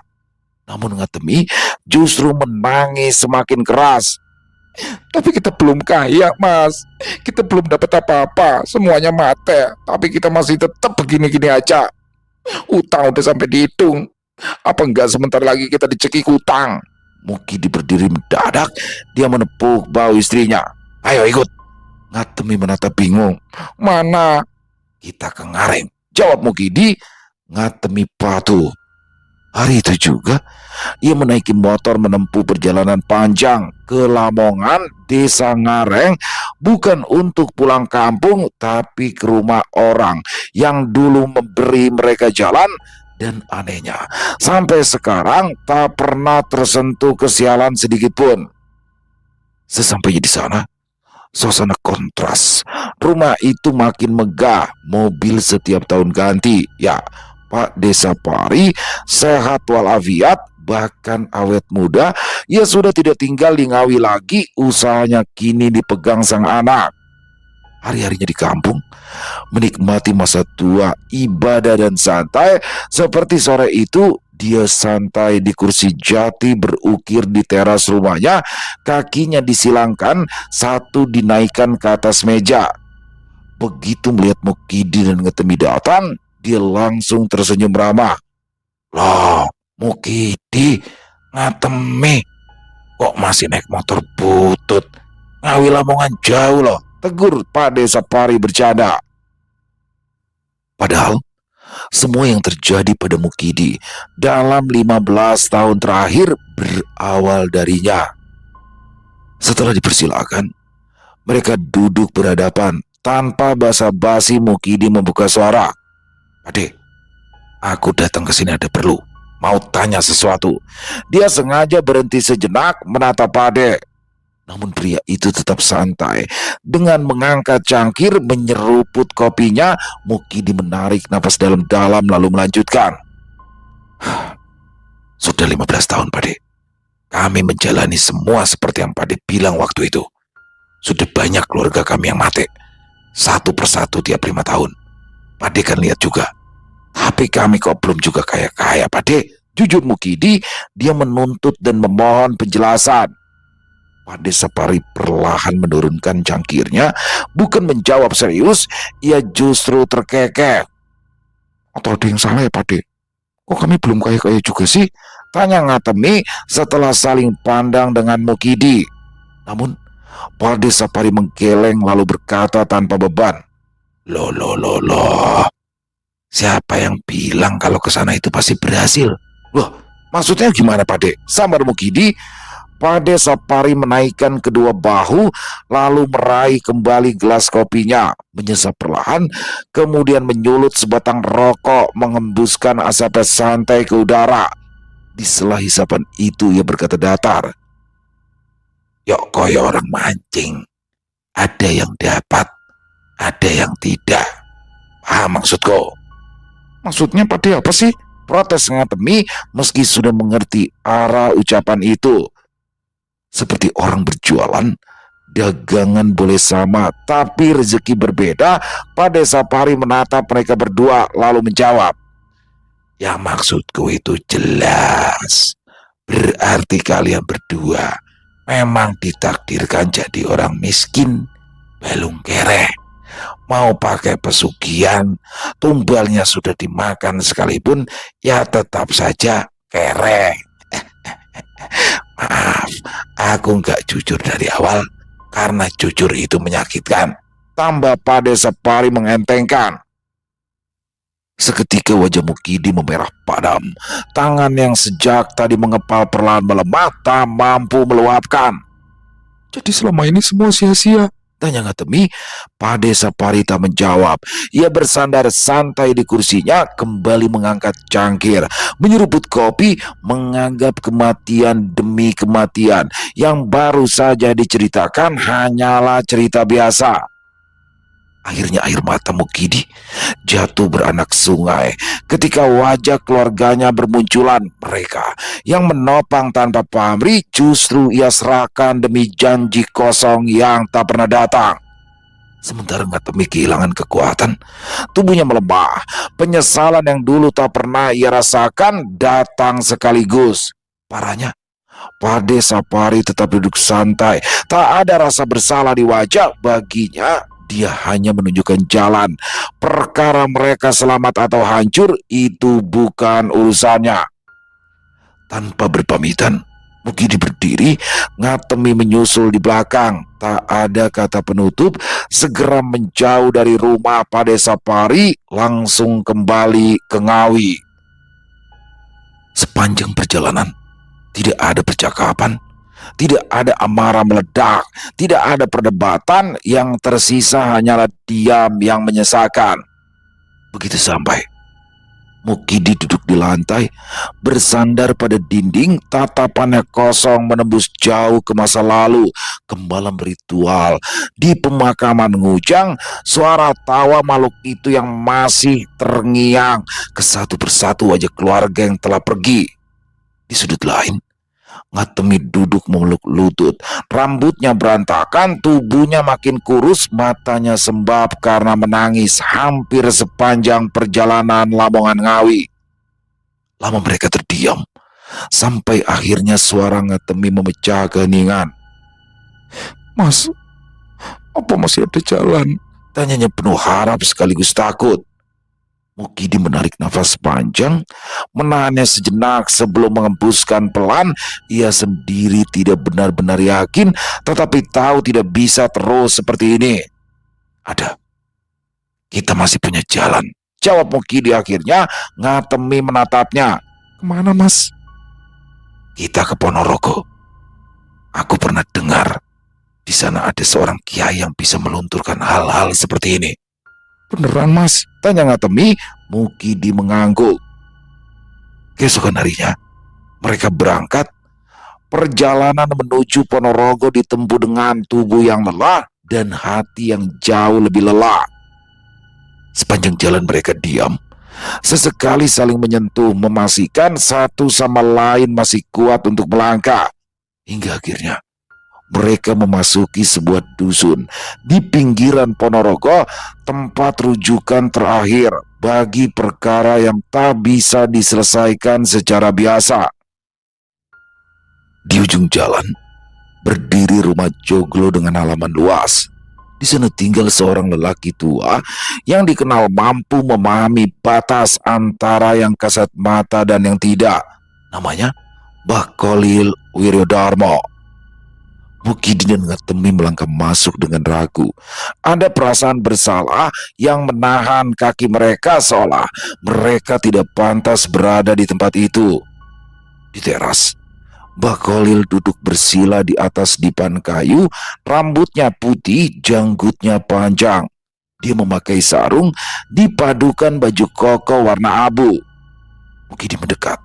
Namun Ngatemi justru menangis semakin keras. Tapi kita belum kaya, Mas. Kita belum dapat apa-apa. Semuanya mati. Tapi kita masih tetap begini-gini aja. Utang udah sampai dihitung. Apa enggak sebentar lagi kita dicekik utang? Mukidi berdiri mendadak. Dia menepuk bahu istrinya. Ayo ikut. Ngatemi menatap bingung. Mana? Kita ke Ngareng, jawab Mukidi. Ngatemi patuh. Hari itu juga ia menaiki motor menempuh perjalanan panjang ke Lamongan, desa Ngareng, bukan untuk pulang kampung, tapi ke rumah orang yang dulu memberi mereka jalan. Dan anehnya, sampai sekarang tak pernah tersentuh kesialan sedikit pun. Sesampainya di sana, suasana kontras. Rumah itu makin megah, mobil setiap tahun ganti. Ya, Pak Desa Pari sehat walafiat, bahkan awet muda. Ia sudah tidak tinggal di Ngawi lagi, usahanya kini dipegang sang anak. Hari-harinya di kampung, menikmati masa tua, ibadah dan santai. Seperti sore itu, dia santai di kursi jati berukir di teras rumahnya. Kakinya disilangkan, satu dinaikkan ke atas meja. Begitu melihat Mukidi dan Ngatemi datang, dia langsung tersenyum ramah. Loh, Mukidi, Ngatemi, kok masih naik motor butut? Ngawi Lamongan jauh loh, tegur Pak Desa Pari bercanda. Padahal semua yang terjadi pada Mukidi dalam 15 tahun terakhir berawal darinya. Setelah dipersilakan, mereka duduk berhadapan. Tanpa basa-basi Mukidi membuka suara. Adik, aku datang ke sini ada perlu. Mau tanya sesuatu. Dia sengaja berhenti sejenak menatap Ade. Namun pria itu tetap santai. Dengan mengangkat cangkir menyeruput kopinya, Mukidi menarik napas dalam-dalam lalu melanjutkan. Sudah 15 tahun, Pade. Kami menjalani semua seperti yang Pade bilang waktu itu. Sudah banyak keluarga kami yang mati. Satu persatu tiap 5 tahun. Pade kan lihat juga. Tapi kami kok belum juga kaya-kaya, Pade. Jujur Mukidi, dia menuntut dan memohon penjelasan. Pak Desa Pari perlahan menurunkan cangkirnya, bukan menjawab serius, ia justru terkekeh. Atau ada yang salah ya, Pade? Kok kami belum kaya-kaya juga sih? Tanya Ngatemi setelah saling pandang dengan Mukidi. Namun, Pak Desa Pari menggeleng lalu berkata tanpa beban. Loh. Siapa yang bilang kalau ke sana itu pasti berhasil? Loh, maksudnya gimana, Pade? Sambar Mukidi. Pak Desa Pari menaikkan kedua bahu, lalu meraih kembali gelas kopinya, menyesap perlahan, kemudian menyulut sebatang rokok, mengembuskan asapnya santai ke udara. Di sela hisapan itu ia berkata datar. Yuk koyo orang mancing. Ada yang dapat, ada yang tidak. Paham maksudku? Maksudnya Pade apa sih? Protes Ngatemi meski sudah mengerti arah ucapan itu. Seperti orang berjualan, dagangan boleh sama, tapi rezeki berbeda. Pak Desa Pari menatap mereka berdua lalu menjawab. Ya maksudku itu jelas. Berarti kalian berdua memang ditakdirkan jadi orang miskin, belum kere. Mau pakai pesugihan, tumbalnya sudah dimakan sekalipun, ya tetap saja kere. Maaf, aku nggak jujur dari awal, karena jujur itu menyakitkan. Tambah Pak Desa Pari mengentengkan. Seketika wajah Mukidi memerah padam. Tangan yang sejak tadi mengepal perlahan melemah, tak mampu meluapkan. Jadi selama ini semua sia-sia. Tanya Ngatemi. Pade Sapari tak menjawab. Ia bersandar santai di kursinya, kembali mengangkat cangkir, menyeruput kopi, menganggap kematian demi kematian yang baru saja diceritakan hanyalah cerita biasa. Akhirnya air mata Mukidi jatuh beranak sungai ketika wajah keluarganya bermunculan. Mereka yang menopang tanpa pamrih justru ia serahkan demi janji kosong yang tak pernah datang. Sementara Ngatemi kehilangan kekuatan, tubuhnya melemah. Penyesalan yang dulu tak pernah ia rasakan datang sekaligus. Parahnya, Pade Sapari tetap duduk santai. Tak ada rasa bersalah di wajah. Baginya, dia hanya menunjukkan jalan. Perkara mereka selamat atau hancur, itu bukan urusannya. Tanpa berpamitan, Mukidi berdiri, Ngatemi menyusul di belakang. Tak ada kata penutup, segera menjauh dari rumah Pade Sapari, langsung kembali ke Ngawi. Sepanjang perjalanan, tidak ada percakapan, tidak ada amarah meledak, tidak ada perdebatan, yang tersisa hanyalah diam yang menyesakan. Begitu sampai, Mukidi duduk di lantai, bersandar pada dinding, tatapannya kosong menembus jauh ke masa lalu, ke malam ritual. Di pemakaman Ngujang, suara tawa makhluk itu yang masih terngiang ke satu persatu wajah keluarga yang telah pergi. Di sudut lain, Ngatemi duduk memeluk lutut, rambutnya berantakan, tubuhnya makin kurus, matanya sembab karena menangis hampir sepanjang perjalanan Lamongan Ngawi. Lama mereka terdiam, sampai akhirnya suara Ngatemi memecah keheningan. "Mas, apa masih ada jalan?" tanyanya penuh harap sekaligus takut. Mukidi menarik nafas panjang, menahannya sejenak sebelum mengembuskan pelan. Ia sendiri tidak benar-benar yakin, tetapi tahu tidak bisa terus seperti ini. "Ada. Kita masih punya jalan," jawab Mukidi akhirnya. Ngatemi menatapnya. "Kemana, Mas?" "Kita ke Ponorogo. Aku pernah dengar di sana ada seorang kiai yang bisa melunturkan hal-hal seperti ini." "Beneran, Mas?" tanya Ngatemi. Mukidi mengangguk. Keesokan harinya, mereka berangkat. Perjalanan menuju Ponorogo ditempuh dengan tubuh yang lelah dan hati yang jauh lebih lelah. Sepanjang jalan mereka diam, sesekali saling menyentuh, memastikan satu sama lain masih kuat untuk melangkah. Hingga akhirnya mereka memasuki sebuah dusun di pinggiran Ponorogo, tempat rujukan terakhir bagi perkara yang tak bisa diselesaikan secara biasa. Di ujung jalan berdiri rumah joglo dengan halaman luas. Di sana tinggal seorang lelaki tua yang dikenal mampu memahami batas antara yang kasat mata dan yang tidak. Namanya Mbah Kholil Wiryodarmo. Mukidi dan Ngatemi melangkah masuk dengan ragu. Ada perasaan bersalah yang menahan kaki mereka, seolah mereka tidak pantas berada di tempat itu. Di teras, Mbah Kholil duduk bersila di atas dipan kayu, rambutnya putih, janggutnya panjang. Dia memakai sarung dipadukan baju koko warna abu. Mukidi mendekat,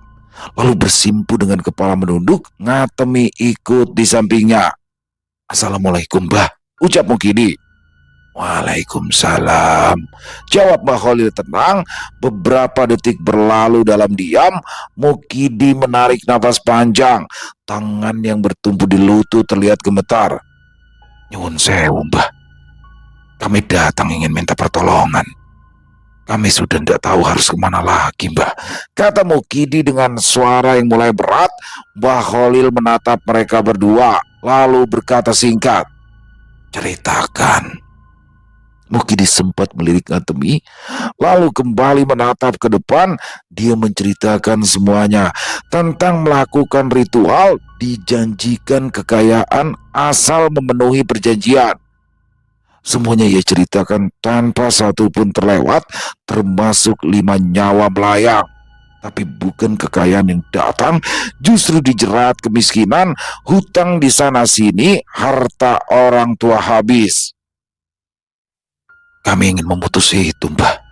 lalu bersimpu dengan kepala menunduk. Ngatemi ikut di sampingnya. "Assalamualaikum, Mbah," ucap Mukidi. "Waalaikumsalam," jawab Mbah Kholil tenang. Beberapa detik berlalu dalam diam. Mukidi menarik nafas panjang. Tangan yang bertumpu di lutut terlihat gemetar. "Nyuwun sewu, Mbah. Kami datang ingin minta pertolongan. Kami sudah tidak tahu harus kemana lagi, Mbah," kata Mukidi dengan suara yang mulai berat. Mbah Kholil menatap mereka berdua, lalu berkata singkat, "Ceritakan." Mukidi sempat melirik Ngatemi, lalu kembali menatap ke depan. Dia menceritakan semuanya tentang melakukan ritual, dijanjikan kekayaan asal memenuhi perjanjian. Semuanya ia ceritakan tanpa satu pun terlewat, termasuk 5 nyawa melayang. Tapi bukan kekayaan yang datang, justru dijerat kemiskinan, hutang di sana sini, harta orang tua habis. Kami ingin memutus itu, Mbah.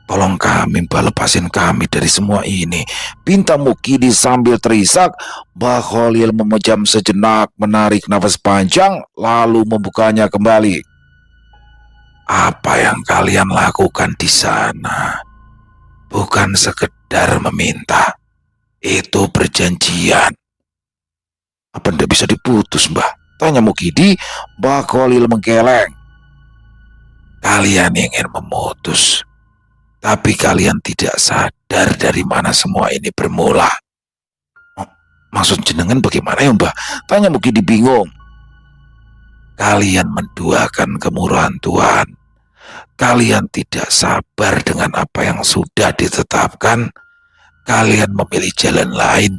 Tolong kami, Mbah, lepasin kami dari semua ini, pinta Mukidi sambil terisak. Mbah Khalil memejam sejenak, menarik nafas panjang, lalu membukanya kembali. Apa yang kalian lakukan di sana bukan sekedar meminta, itu perjanjian. Apa ndak bisa diputus, Mbah? Tanya Mukidi. Mbah Khalil menggeleng. Kalian ingin memutus, tapi kalian tidak sadar dari mana semua ini bermula. Maksud jenengan bagaimana ya, Mbah? Tanya Mukidi bingung. Kalian menduakan kemurahan Tuhan. Kalian tidak sabar dengan apa yang sudah ditetapkan. Kalian memilih jalan lain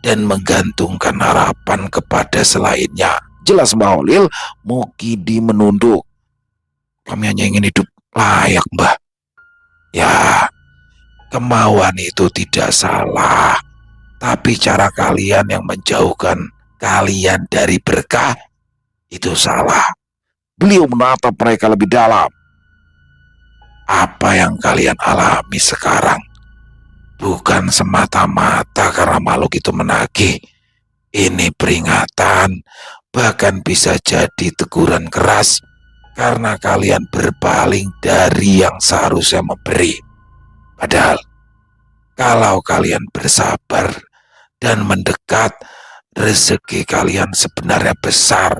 dan menggantungkan harapan kepada selainnya. Jelas Mbah Khalil. Mukidi menunduk. Kami hanya ingin hidup layak, Mbah. Ya, kemauan itu tidak salah, tapi cara kalian yang menjauhkan kalian dari berkah itu salah. Beliau menatap mereka lebih dalam. Apa yang kalian alami sekarang bukan semata-mata karena makhluk itu menagih. Ini peringatan, bahkan bisa jadi teguran keras karena kalian berpaling dari yang seharusnya memberi. Padahal kalau kalian bersabar dan mendekat, rezeki kalian sebenarnya besar.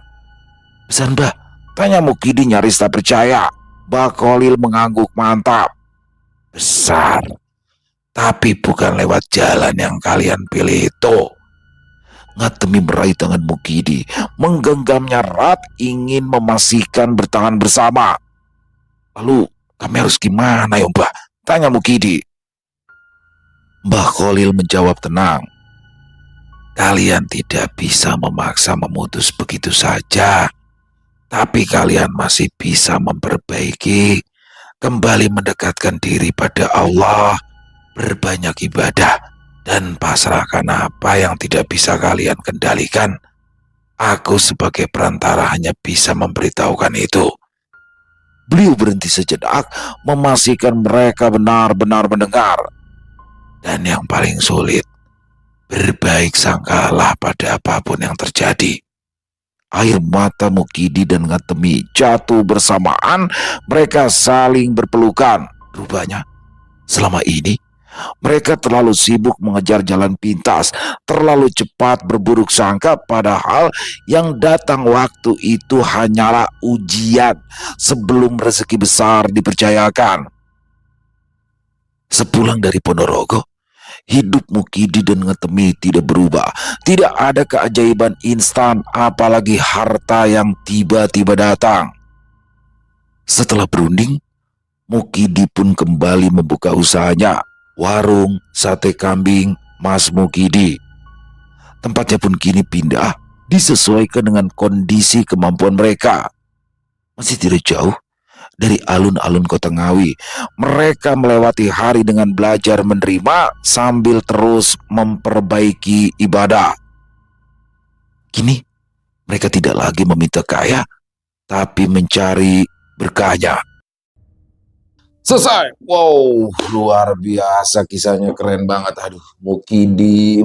Besar, Mbah? Tanya Mukidi nyaris tak percaya. Mbah Khalil mengangguk mantap. Besar, tapi bukan lewat jalan yang kalian pilih itu. Ngatemi meraih tangan Mukidi, menggenggamnya erat, ingin memastikan bertahan bersama. Lalu kami harus gimana ya, Mbah? Tanya Mukidi. Mbah Khalil menjawab tenang. Kalian tidak bisa memaksa memutus begitu saja, tapi kalian masih bisa memperbaiki, kembali mendekatkan diri pada Allah, berbanyak ibadah, dan pasrahkan apa yang tidak bisa kalian kendalikan. Aku sebagai perantara hanya bisa memberitahukan itu. Beliau berhenti sejenak, memastikan mereka benar-benar mendengar. Dan yang paling sulit, berbaik sangkalah pada apapun yang terjadi. Air mata Mukidi dan Ngatemi jatuh bersamaan. Mereka saling berpelukan. Rupanya selama ini mereka terlalu sibuk mengejar jalan pintas, terlalu cepat berburuk sangka, padahal yang datang waktu itu hanyalah ujian sebelum rezeki besar dipercayakan. Sepulang dari Ponorogo, hidup Mukidi dan Ngatemi tidak berubah. Tidak ada keajaiban instan, apalagi harta yang tiba-tiba datang. Setelah berunding, Mukidi pun kembali membuka usahanya. Warung sate kambing Mas Mukidi. Tempatnya pun kini pindah, disesuaikan dengan kondisi kemampuan mereka. Masih tidak jauh dari alun-alun kota Ngawi. Mereka melewati hari dengan belajar menerima sambil terus memperbaiki ibadah. Kini mereka tidak lagi meminta kaya, tapi mencari berkahnya. Selesai. Wow, luar biasa kisahnya, keren banget. Aduh, Mukidi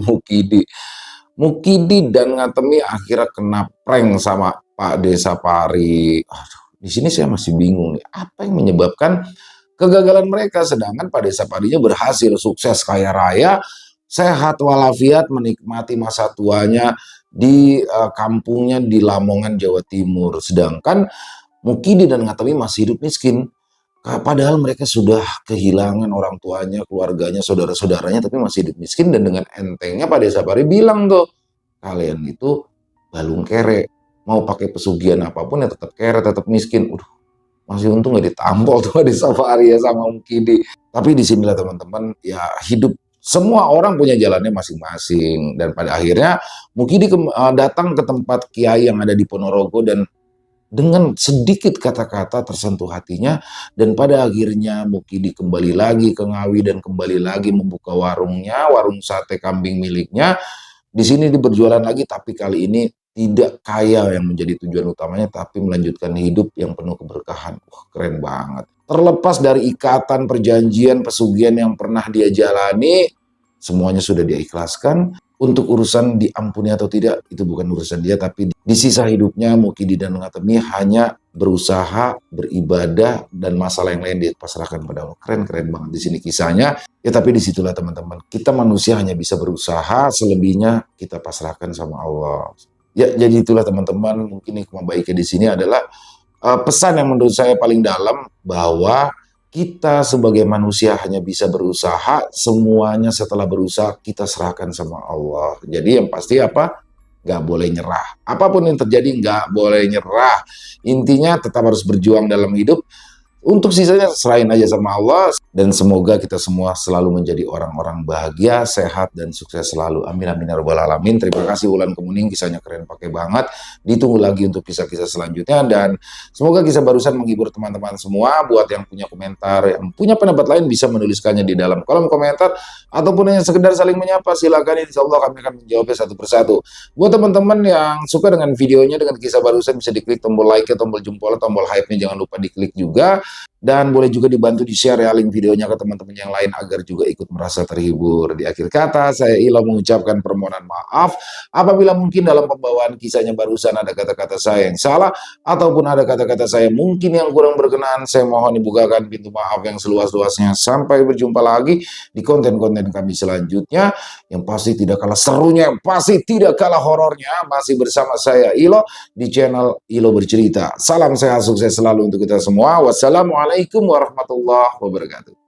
dan Ngatemi akhirnya kena prank sama Pak Desa Pari. Aduh, di sini saya masih bingung nih, apa yang menyebabkan kegagalan mereka, sedangkan Pak Desa Parinya berhasil, sukses, kaya raya, sehat walafiat, menikmati masa tuanya di kampungnya di Lamongan, Jawa Timur. Sedangkan Mukidi dan Ngatemi masih hidup miskin. Padahal mereka sudah kehilangan orang tuanya, keluarganya, saudara-saudaranya, tapi masih hidup miskin. Dan dengan entengnya Pak Desa Pari bilang tuh, kalian itu balung kere, mau pakai pesugihan apapun ya tetap kere, tetap miskin. Masih untung gak ditampol tuh Pak Desa Pari ya sama Mukidi. Tapi disinilah teman-teman, ya hidup semua orang punya jalannya masing-masing. Dan pada akhirnya Mukidi datang ke tempat kiai yang ada di Ponorogo, dan dengan sedikit kata-kata tersentuh hatinya, dan pada akhirnya Mukidi kembali lagi ke Ngawi dan kembali lagi membuka warungnya, warung sate kambing miliknya. Di sini diberjualan lagi, tapi kali ini tidak kaya yang menjadi tujuan utamanya, tapi melanjutkan hidup yang penuh keberkahan. Wah, keren banget. Terlepas dari ikatan, perjanjian, pesugihan yang pernah dia jalani, semuanya sudah dia ikhlaskan. Untuk urusan diampuni atau tidak, itu bukan urusan dia, tapi di sisa hidupnya Mukidi dan Ngatemi hanya berusaha, beribadah, dan masalah yang lain dipasrahkan pada Allah. Keren-keren banget di sini kisahnya. Ya tapi disitulah teman-teman, kita manusia hanya bisa berusaha, selebihnya kita pasrahkan sama Allah. Ya jadi itulah teman-teman, mungkin hikmah baiknya di sini adalah pesan yang menurut saya paling dalam, bahwa kita sebagai manusia hanya bisa berusaha, semuanya setelah berusaha kita serahkan sama Allah. Jadi yang pasti apa? Nggak boleh nyerah. Apapun yang terjadi nggak boleh nyerah. Intinya tetap harus berjuang dalam hidup. Untuk sisanya serahin aja sama Allah, dan semoga kita semua selalu menjadi orang-orang bahagia, sehat, dan sukses selalu. Amin amin ya rabbal alamin. Terima kasih Wulan Kemuning, kisahnya keren pakai banget. Ditunggu lagi untuk kisah-kisah selanjutnya, dan semoga kisah barusan menghibur teman-teman semua. Buat yang punya komentar, yang punya pendapat lain, bisa menuliskannya di dalam kolom komentar, ataupun hanya sekedar saling menyapa, silakan. Insya Allah kami akan menjawabnya satu persatu. Buat teman-teman yang suka dengan videonya, dengan kisah barusan, bisa diklik tombol like, tombol jempol, tombol hype-nya jangan lupa diklik juga. Dan boleh juga dibantu di-share ya link videonya ke teman-teman yang lain agar juga ikut merasa terhibur. Di akhir kata, saya Ilo mengucapkan permohonan maaf apabila mungkin dalam pembawaan kisahnya barusan ada kata-kata saya yang salah, ataupun ada kata-kata saya mungkin yang kurang berkenan. Saya mohon dibukakan pintu maaf yang seluas-luasnya. Sampai berjumpa lagi di konten-konten kami selanjutnya, yang pasti tidak kalah serunya, yang pasti tidak kalah horornya, masih bersama saya Ilo di channel Ilo Bercerita. Salam sehat, sukses selalu untuk kita semua. Wassalamualaikum warahmatullahi wabarakatuh.